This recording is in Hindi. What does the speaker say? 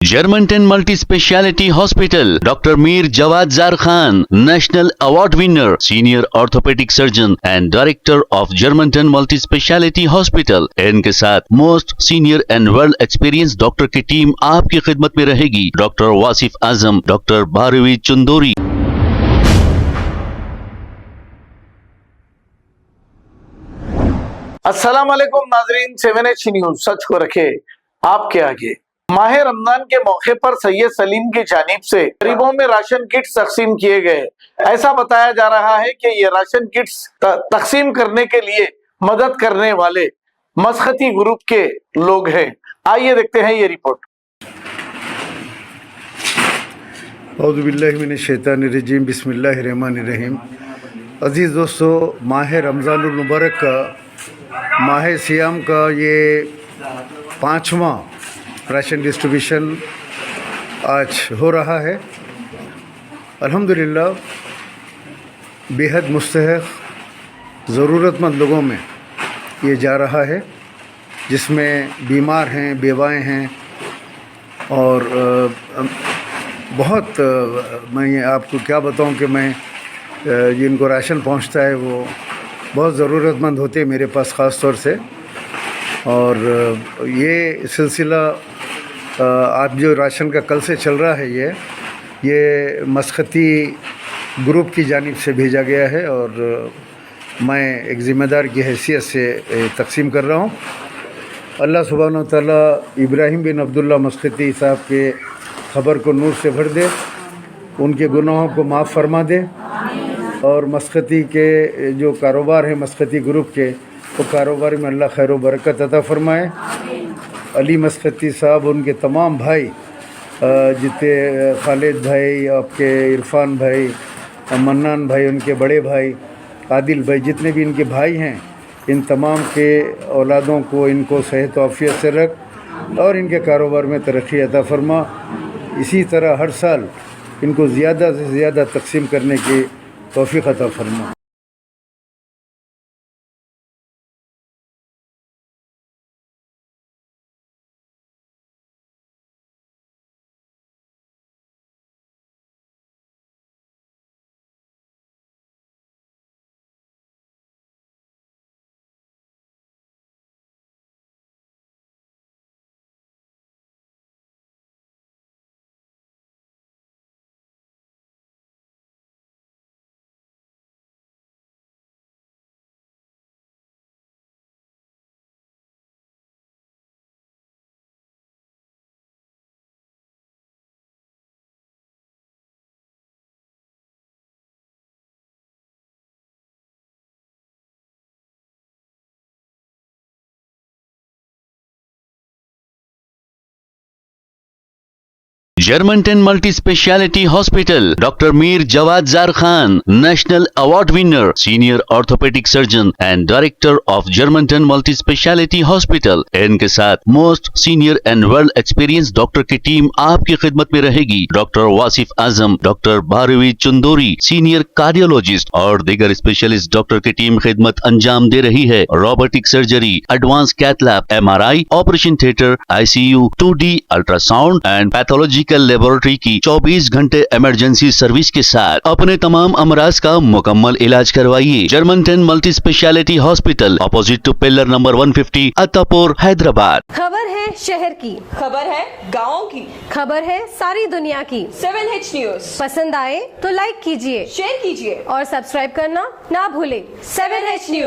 Germantown Multi-Speciality Hospital, Dr. Mir Jawad Zar Khan, National Award winner, Senior Orthopedic Surgeon and Director of Germantown Multi-Speciality Hospital। इनके साथ most senior and world experience doctor की टीम आपकी खिदमत में रहेगी। Doctor Wasif Azam, doctor Bharvi Chandori. अस्सलाम वालेकुम नाजरीन, 7H न्यूज सच को रखे आपके आगे। माह रमजान के मौके पर सैयद सलीम की जानिब से गरीबों में राशन किट्स तकसीम किए गए। ऐसा बताया जा रहा है कि ये राशन किट्स तकसीम करने के लिए मदद करने वाले मसखती ग्रुप के लोग हैं। आइए देखते हैं ये रिपोर्ट। औज़ु बिल्लाहि मिनश शैतानिर रजीम, बिस्मिल्लाहिर रहमानिर रहीम। अज़ीज़ दोस्तों, माह रमज़ानुल मुबारक का, माह सियाम का ये 5वां राशन डिस्ट्रीब्यूशन आज हो रहा है। अल्हम्दुलिल्लाह बेहद मुस्तहक़ ज़रूरतमंद लोगों में ये जा रहा है, जिसमें बीमार हैं, बेवाएँ हैं और बहुत मैं आपको क्या बताऊं कि मैं जिनको राशन पहुंचता है वो बहुत ज़रूरतमंद होते हैं मेरे पास ख़ास तौर से। और ये सिलसिला आज जो राशन का कल से चल रहा है, ये मसखती ग्रुप की जानिब से भेजा गया है और मैं एक ज़िम्मेदार की हैसियत से तकसीम कर रहा हूँ। अल्लाह सुब्हानहू व तआला इब्राहिम बिन अब्दुल्ला मसखती साहब के ख़बर को नूर से भर दे, उनके गुनाहों को माफ़ फरमा दे और मसखती के जो कारोबार है मसखती ग्रुप के, वो कारोबार में अल्लाह खैर व बरकत अता फ़रमाए। अली मसखती साहब, उनके तमाम भाई, जितने खालिद भाई, आपके इरफान भाई, मन्नान भाई, उनके बड़े भाई आदिल भाई, जितने भी इनके भाई हैं, इन तमाम के औलादों को इनको सेहत व आफियत से रख और इनके कारोबार में तरक्की अता फ़रमा। इसी तरह हर साल इनको ज़्यादा से ज़्यादा तकसीम करने की तौफ़ीक़ अता फ़रमा। Germantown Multi-Speciality Hospital, Dr. Mir Jawad Zar Khan, National Award winner, Senior Orthopedic Surgeon and Director of Germantown Multi-Speciality Hospital। इनके साथ most senior and world experience doctor की टीम आपकी खिदमत में रहेगी। Doctor Wasif Azam, doctor Bharvi Chandori, senior cardiologist और दीगर स्पेशलिस्ट डॉक्टर की टीम खिदमत अंजाम दे रही है। Robotic surgery, advance cath lab, MRI, operation theatre, ICU, 2D ultrasound and pathological laboratory की 24 घंटे इमरजेंसी सर्विस के साथ अपने तमाम अमराज का मुकम्मल इलाज करवाइए। Germanten multi speciality hospital, opposite to pillar number 150, Attapur, Hyderabad. खबर है शहर की, खबर है गाँव की, खबर है सारी दुनिया की। 7H न्यूज पसंद आए तो लाइक कीजिए, शेयर कीजिए और सब्सक्राइब करना ना भूले। 7H news.